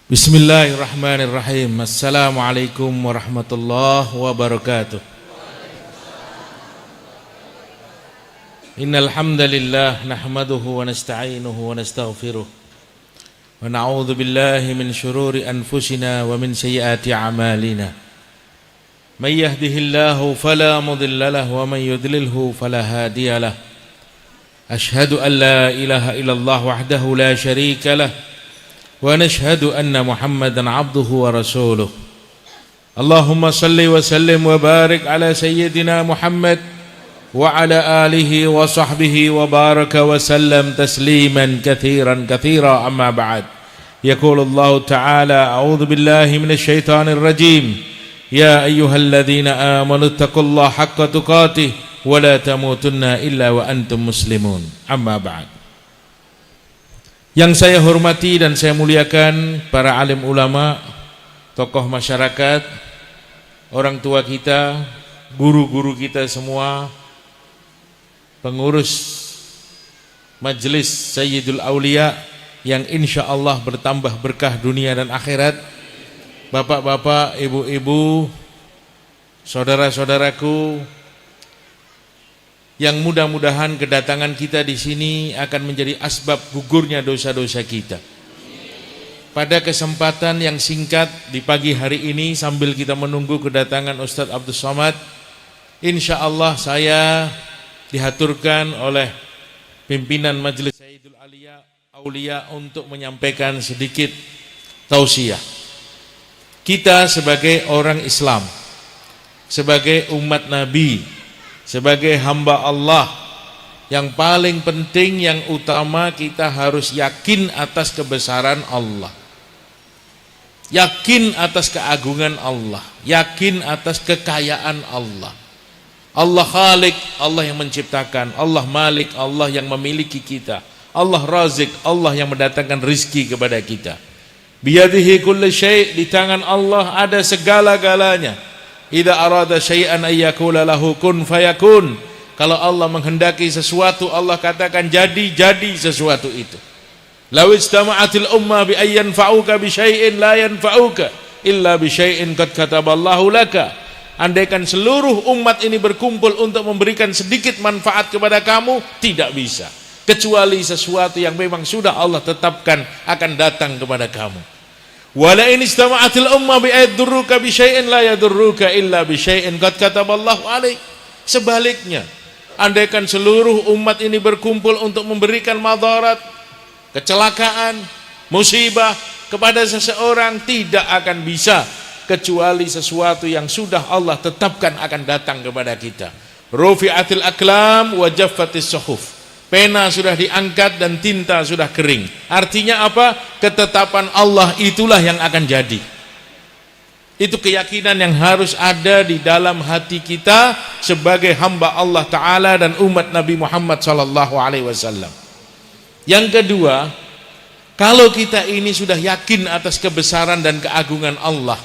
Bismillahirrahmanirrahim. Assalamualaikum warahmatullahi wabarakatuh. Innal hamdalillah nahmaduhu wa nasta'inuhu wa nastaghfiruh wa na'udzu billahi min shururi anfusina wa min sayyiati a'malina. May yahdihillahu fala mudilla lahu wa man yudlilhu fala hadiya lahu. Ashhadu an la ilaha illallah wahdahu la syarika lahu wa nashhadu anna Muhammadan abduhu wa rasuluh. Allahumma salli wa sallim wa barik ala sayyidina Muhammad wa ala alihi wa sahbihi wa baraka wa sallam tasliman kathiran kathira, amma ba'd. Yaqulu Allah ta'ala, a'udzu billahi minasy syaithanir rajim. Ya ayyuhalladzina amanu taqullaha haqqa tuqatih wa la tamutunna illa wa antum muslimun, amma ba'd. Yang saya hormati dan saya muliakan para alim ulama, tokoh masyarakat, orang tua kita, guru-guru kita semua, pengurus Majelis Sayyidul Aulia yang insya Allah bertambah berkah dunia dan akhirat, bapak-bapak, ibu-ibu, saudara-saudaraku, yang mudah-mudahan kedatangan kita di sini akan menjadi asbab gugurnya dosa-dosa kita. Pada kesempatan yang singkat di pagi hari ini, sambil kita menunggu kedatangan Ustadz Abdul Somad, insya Allah saya dihaturkan oleh pimpinan Majelis Sayyidul Aulia untuk menyampaikan sedikit tausiah. Kita sebagai orang Islam, sebagai umat Nabi, sebagai hamba Allah, yang paling penting, yang utama, kita harus yakin atas kebesaran Allah, yakin atas keagungan Allah, yakin atas kekayaan Allah. Allah Khalik, Allah yang menciptakan, Allah Malik, Allah yang memiliki kita, Allah Razik, Allah yang mendatangkan rizki kepada kita. Biyadihi kulli syai', di tangan Allah ada segala-galanya. Idza arada syai'an ayyakula lahu kun fayakun. Kalau Allah menghendaki sesuatu, Allah katakan jadi sesuatu itu. Law istama'atil umma bi ayyan fa'uka bi syai'in la yanfa'uka illa bi syai'in qad kataballahu laka. Andaikan seluruh umat ini berkumpul untuk memberikan sedikit manfaat kepada kamu, tidak bisa, kecuali sesuatu yang memang sudah Allah tetapkan akan datang kepada kamu. Wala in istama'atil umma bi ayadurruka bi syai'in la yadurruka illa bi syai'in qad kataballahu alaik. Sebaliknya, andaikan seluruh umat ini berkumpul untuk memberikan madarat, kecelakaan, musibah kepada seseorang, tidak akan bisa kecuali sesuatu yang sudah Allah tetapkan akan datang kepada kita. Rufi'atil aqlam wa jaffatis suhuf. Pena sudah diangkat dan tinta sudah kering. Artinya apa? Ketetapan Allah itulah yang akan jadi. Itu keyakinan yang harus ada di dalam hati kita sebagai hamba Allah Ta'ala dan umat Nabi Muhammad SAW. Yang kedua, kalau kita ini sudah yakin atas kebesaran dan keagungan Allah,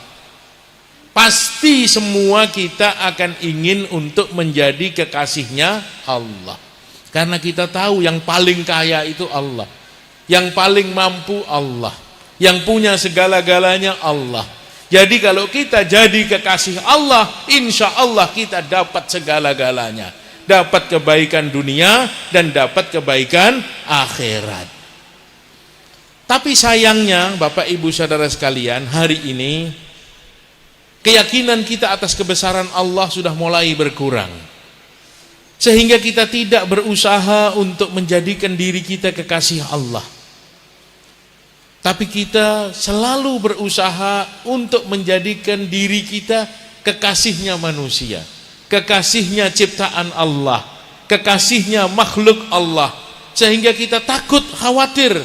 pasti semua kita akan ingin untuk menjadi kekasihnya Allah. Karena kita tahu yang paling kaya itu Allah, yang paling mampu Allah, yang punya segala-galanya Allah. Jadi kalau kita jadi kekasih Allah, insya Allah kita dapat segala-galanya, dapat kebaikan dunia dan dapat kebaikan akhirat. Tapi sayangnya Bapak Ibu Saudara sekalian, hari ini keyakinan kita atas kebesaran Allah sudah mulai berkurang, sehingga kita tidak berusaha untuk menjadikan diri kita kekasih Allah. Tapi kita selalu berusaha untuk menjadikan diri kita kekasihnya manusia, kekasihnya ciptaan Allah, kekasihnya makhluk Allah. Sehingga kita takut, khawatir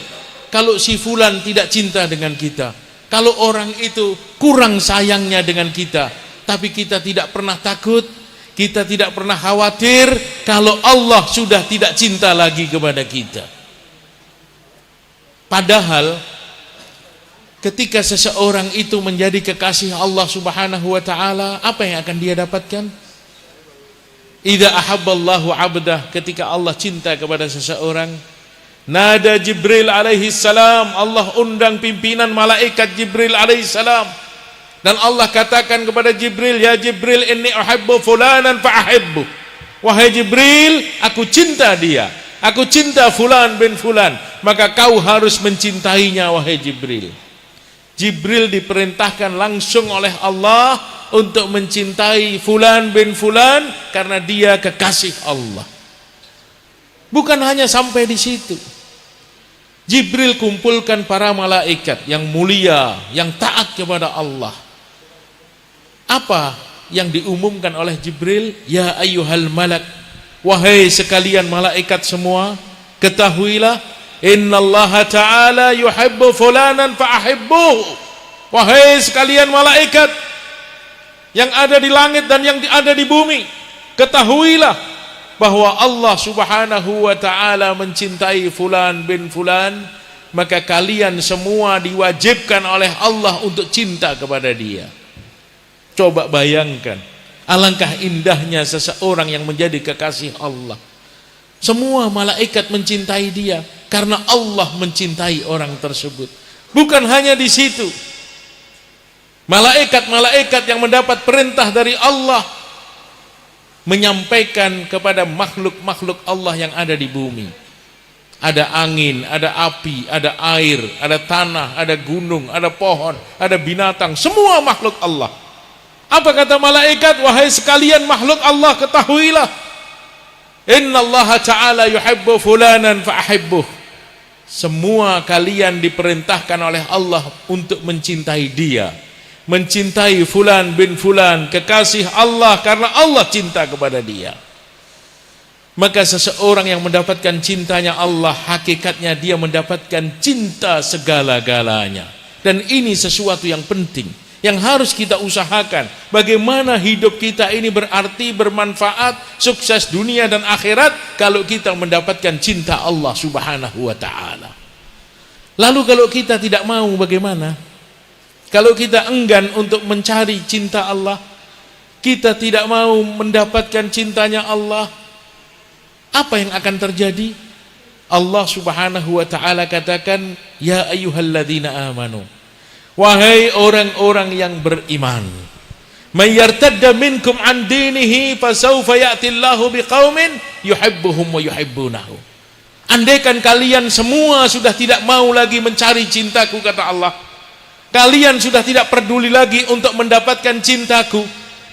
kalau si fulan tidak cinta dengan kita, kalau orang itu kurang sayangnya dengan kita. Tapi kita tidak pernah takut, kita tidak pernah khawatir kalau Allah sudah tidak cinta lagi kepada kita. Padahal ketika seseorang itu menjadi kekasih Allah Subhanahu wa ta'ala, apa yang akan dia dapatkan? Idza ahabballahu 'abdah, ketika Allah cinta kepada seseorang, Nada Jibril alaihi salam, Allah undang pimpinan malaikat Jibril alaihi salam. Dan Allah katakan kepada Jibril, ya Jibril, inni uhibbu fulanan fa'ahibbu. Wahai Jibril, aku cinta dia, aku cinta fulan bin fulan, maka kau harus mencintainya wahai Jibril. Jibril diperintahkan langsung oleh Allah untuk mencintai fulan bin fulan karena dia kekasih Allah. Bukan hanya sampai di situ. Jibril kumpulkan para malaikat yang mulia, yang taat kepada Allah. Apa yang diumumkan oleh Jibril? Ya ayyuhal malak, wahai sekalian malaikat semua, ketahuilah, innallaha ta'ala yuhibbu fulanan fa'ahibbuhu. Wahai sekalian malaikat yang ada di langit dan yang ada di bumi, ketahuilah bahwa Allah subhanahu wa ta'ala mencintai fulan bin fulan, maka kalian semua diwajibkan oleh Allah untuk cinta kepada dia. Coba bayangkan, alangkah indahnya seseorang yang menjadi kekasih Allah. Semua malaikat mencintai dia karena Allah mencintai orang tersebut. Bukan hanya di situ, malaikat-malaikat yang mendapat perintah dari Allah menyampaikan kepada makhluk-makhluk Allah yang ada di bumi. Ada angin, ada api, ada air, ada tanah, ada gunung, ada pohon, ada binatang, semua makhluk Allah. Apa kata malaikat? Wahai sekalian makhluk Allah, ketahuilah, innallaha ta'ala yuhibbu fulanan fa'ahibbuh. Semua kalian diperintahkan oleh Allah untuk mencintai dia, mencintai fulan bin fulan, kekasih Allah karena Allah cinta kepada dia. Maka seseorang yang mendapatkan cintanya Allah, hakikatnya dia mendapatkan cinta segala-galanya. Dan ini sesuatu yang penting, yang harus kita usahakan. Bagaimana hidup kita ini berarti, bermanfaat, sukses dunia dan akhirat kalau kita mendapatkan cinta Allah subhanahu wa ta'ala. Lalu kalau kita tidak mau, bagaimana? Kalau kita enggan untuk mencari cinta Allah, kita tidak mau mendapatkan cintanya Allah, apa yang akan terjadi? Allah subhanahu wa ta'ala katakan, ya ayyuhalladzina amanu, wahai orang-orang yang beriman, may yartadda minkum an dinihi fasawfa ya'tillahu biqaumin yuhibbuhum wa yuhibbunahu. Andaikan kalian semua sudah tidak mau lagi mencari cintaku, kata Allah, kalian sudah tidak peduli lagi untuk mendapatkan cintaku,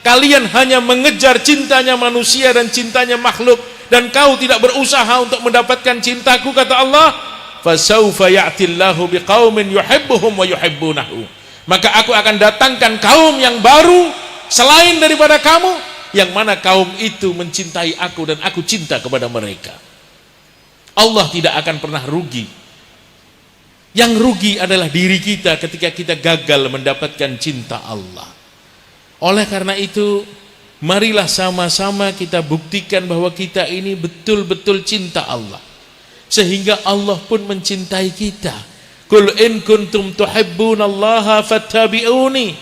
kalian hanya mengejar cintanya manusia dan cintanya makhluk, dan kau tidak berusaha untuk mendapatkan cintaku, kata Allah, fasawfa ya'tillahu biqaumin yuhibbuhum wa yuhibbunahu. Maka aku akan datangkan kaum yang baru selain daripada kamu, yang mana kaum itu mencintai aku dan aku cinta kepada mereka. Allah tidak akan pernah rugi. Yang rugi adalah diri kita ketika kita gagal mendapatkan cinta Allah. Oleh karena itu, marilah sama-sama kita buktikan bahwa kita ini betul-betul cinta Allah, sehingga Allah pun mencintai kita. Qul in kuntum tuhibbunallaha fattabi'uni.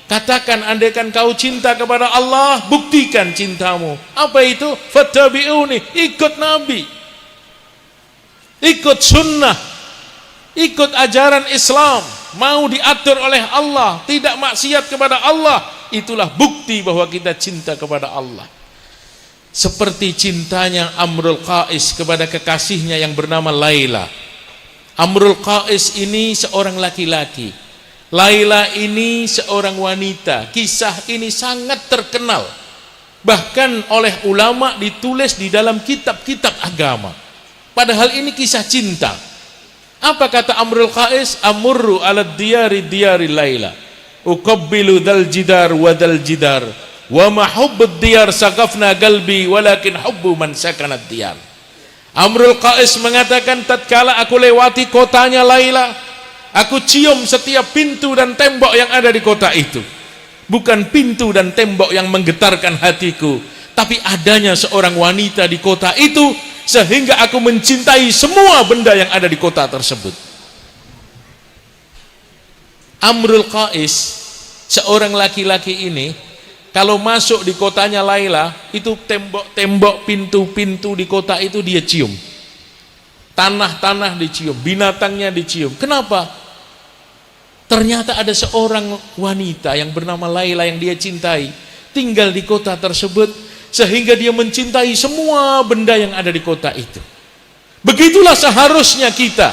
Katakan, andaikan kau cinta kepada Allah, buktikan cintamu. Apa itu? Fattabi'uni, ikut Nabi, ikut sunnah, ikut ajaran Islam, mau diatur oleh Allah, tidak maksiat kepada Allah. Itulah bukti bahwa kita cinta kepada Allah. Seperti cintanya Amrul Qais kepada kekasihnya yang bernama Laila. Amrul Qais ini seorang laki-laki, Laila ini seorang wanita. Kisah ini sangat terkenal, bahkan oleh ulama ditulis di dalam kitab-kitab agama. Padahal ini kisah cinta. Apa kata Amrul Qais? Amurru ala diyari diyari Laila, uqabbilu dal jidar wa dal jidar, wa ma hubbud diyar saqafna qalbi walakin hubbu man sakanat diyar. Amrul Qais mengatakan, tatkala aku lewati kotanya Laila, aku cium setiap pintu dan tembok yang ada di kota itu. Bukan pintu dan tembok yang menggetarkan hatiku, tapi adanya seorang wanita di kota itu, sehingga aku mencintai semua benda yang ada di kota tersebut. Amrul Qais, seorang laki-laki ini, kalau masuk di kotanya Laila, itu tembok-tembok, pintu-pintu di kota itu dia cium. tanah-tanah dicium, binatangnya dicium. Kenapa? Ternyata ada seorang wanita yang bernama Laila yang dia cintai, tinggal di kota tersebut, sehingga dia mencintai semua benda yang ada di kota itu. Begitulah seharusnya kita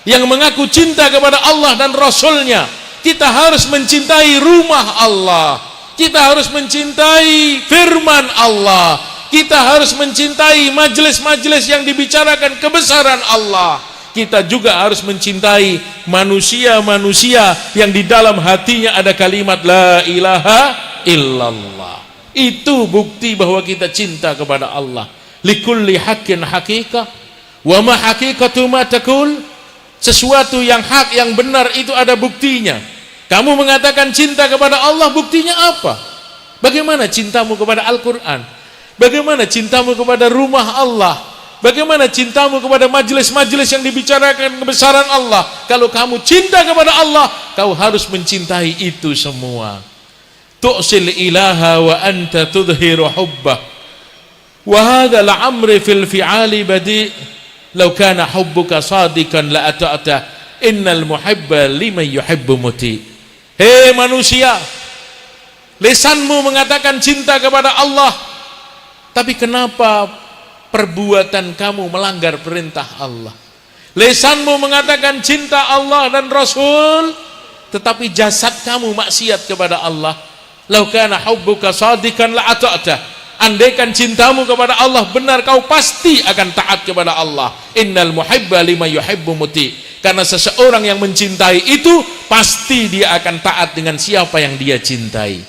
yang mengaku cinta kepada Allah dan Rasulnya. Kita harus mencintai rumah Allah, kita harus mencintai firman Allah, kita harus mencintai majelis-majelis yang dibicarakan kebesaran Allah. Kita juga harus mencintai manusia-manusia yang di dalam hatinya ada kalimat la ilaha illallah. Itu bukti bahwa kita cinta kepada Allah. Likulli haqqin haqiqah wa ma haqiqatu ma taqul. Sesuatu yang hak, yang benar itu ada buktinya. Kamu mengatakan cinta kepada Allah, buktinya apa? Bagaimana cintamu kepada Al-Quran? Bagaimana cintamu kepada rumah Allah? Bagaimana cintamu kepada majelis-majelis yang dibicarakan kebesaran Allah? Kalau kamu cinta kepada Allah, kau harus mencintai itu semua. Tu'sil ilaha wa anta tudhiru hubbah. Wa hadha la'amri fil fi'ali badi' law kana hubbuka sadikan la ata'ta innal muhibba liman yuhibbu muti. Hei manusia, lisanmu mengatakan cinta kepada Allah, tapi kenapa perbuatan kamu melanggar perintah Allah? Lisanmu mengatakan cinta Allah dan Rasul, tetapi jasad kamu maksiat kepada Allah. Law kana hubbuka sadikan la ata'ta. Andaikan cintamu kepada Allah benar, kau pasti akan taat kepada Allah. Innal muhibba liman yuhibbu muti. Karena seseorang yang mencintai itu pasti dia akan taat dengan siapa yang dia cintai.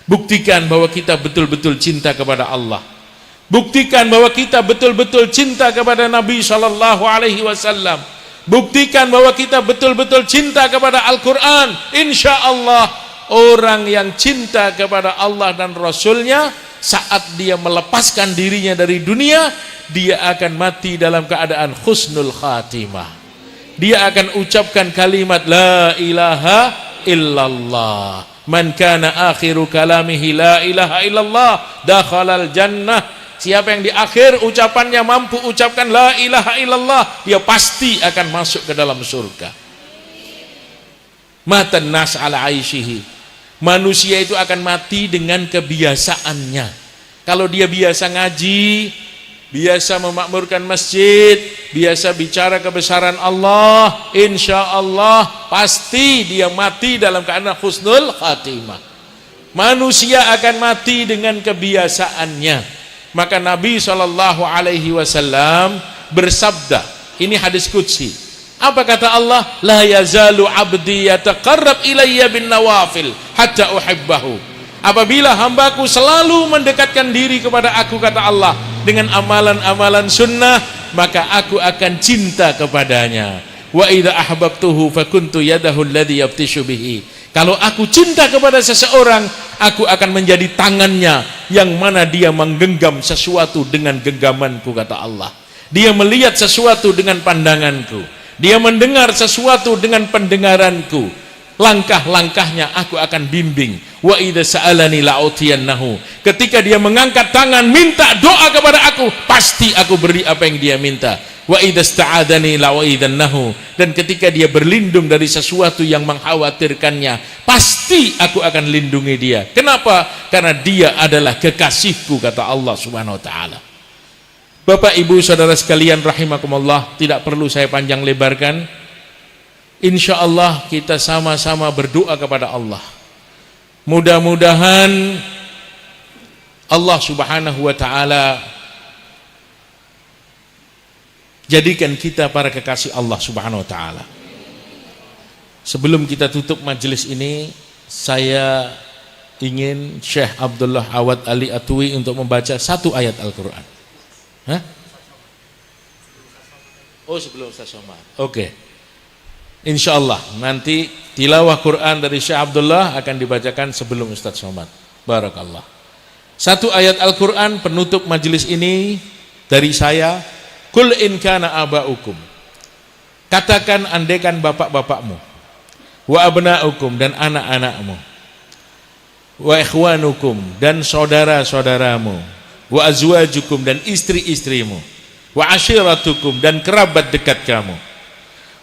Buktikan bahwa kita betul-betul cinta kepada Allah. Buktikan bahwa kita betul-betul cinta kepada Nabi SAW. Buktikan bahwa kita betul-betul cinta kepada Al-Quran. Insya Allah orang yang cinta kepada Allah dan Rasulnya, saat dia melepaskan dirinya dari dunia, dia akan mati dalam keadaan husnul khatimah. Dia akan ucapkan kalimat la ilaha illallah. Man kana akhiru kalamihi la ilaha illallah dakhalal jannah. Siapa yang di akhir ucapannya mampu ucapkan la ilaha illallah, dia pasti akan masuk ke dalam surga. Matan nas ala aishihi. Manusia itu akan mati dengan kebiasaannya. Kalau dia biasa ngaji, biasa memakmurkan masjid, biasa bicara kebesaran Allah, insya Allah pasti dia mati dalam keadaan husnul khatimah. Manusia akan mati dengan kebiasaannya. Maka Nabi SAW bersabda, ini hadis qudsi. Apa kata Allah? La yazalu abdi yataqarrab ilayya bin nawafil hatta uhibbahu. Apabila hambaku selalu mendekatkan diri kepada aku, kata Allah, dengan amalan-amalan sunnah, maka aku akan cinta kepadanya. Wa idza ahbabtuhu fakuntu yadahu alladhi yaftishu bihi. Kalau aku cinta kepada seseorang, aku akan menjadi tangannya yang mana dia menggenggam sesuatu dengan genggamanku, kata Allah. Dia melihat sesuatu dengan pandanganku, dia mendengar sesuatu dengan pendengaranku. Langkah-langkahnya aku akan bimbing. Wa idza sa'alani la'utiyannahu. Ketika dia mengangkat tangan minta doa kepada aku, pasti aku beri apa yang dia minta. Wa idza sta'adani la'uidannahu. Dan ketika dia berlindung dari sesuatu yang mengkhawatirkannya, pasti aku akan lindungi dia. Kenapa? Karena dia adalah kekasihku, kata Allah Subhanahu wa taala. Bapak Ibu saudara sekalian rahimakumullah, tidak perlu saya panjang lebarkan. Insya Allah kita sama-sama berdoa kepada Allah. Mudah-mudahan Allah Subhanahu wa ta'ala jadikan kita para kekasih Allah Subhanahu wa ta'ala. Sebelum kita tutup majelis ini, saya ingin Syekh Abdullah Awad Ali Atwi untuk membaca satu ayat Al-Quran. Hah? Oh, sebelum Ustaz Somad. Oke. Insyaallah nanti tilawah Quran dari Syekh Abdullah akan dibacakan sebelum Ustaz Somad. Barakallah. Satu ayat Al-Quran penutup majelis ini dari saya. Kul in kana aba'ukum. Katakan andaikan bapak-bapakmu, wa abna'ukum dan anak-anakmu, wa ikhwanukum dan saudara-saudaramu, wa azwajukum dan istri-istrimu, wa ashiratukum, dan kerabat dekat kamu,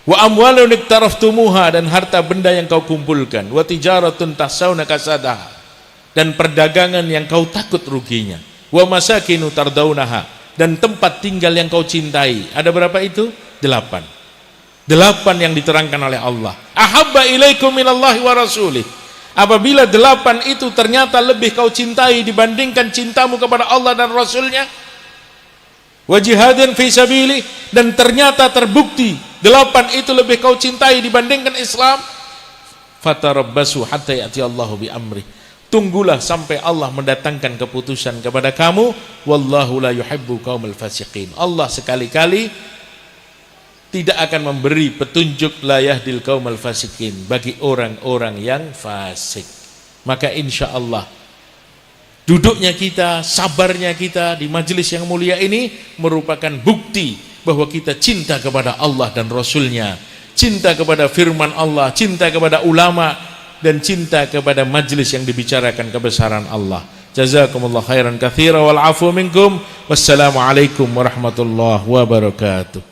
wa amwalun iktaraftumuha, dan harta benda yang kau kumpulkan, wa tijaratun tahsawna kasadaha, dan perdagangan yang kau takut ruginya, wa masakinu tardaunaha, dan tempat tinggal yang kau cintai. Ada berapa itu? 8 yang diterangkan oleh Allah. Ahabba ilaikum minallahi wa rasulih. Apabila 8 itu ternyata lebih kau cintai dibandingkan cintamu kepada Allah dan Rasulnya, wa jihadin fi sabili, dan ternyata terbukti 8 itu lebih kau cintai dibandingkan Islam, fatarabbasu hatta ya'ti Allahu bi amri, tunggulah sampai Allah mendatangkan keputusan kepada kamu. Wallahu la yuhibbu qaumul fasiqin. Allah sekali-kali tidak akan memberi petunjuk la yahdil qaumul fasiqin bagi orang-orang yang fasik. Maka insya Allah duduknya kita, sabarnya kita di majelis yang mulia ini merupakan bukti bahwa kita cinta kepada Allah dan Rasulnya, cinta kepada firman Allah, cinta kepada ulama, dan cinta kepada majelis yang dibicarakan kebesaran Allah. Jazakumullah khairan katsira wal afu minkum. Wassalamualaikum warahmatullahi wabarakatuh.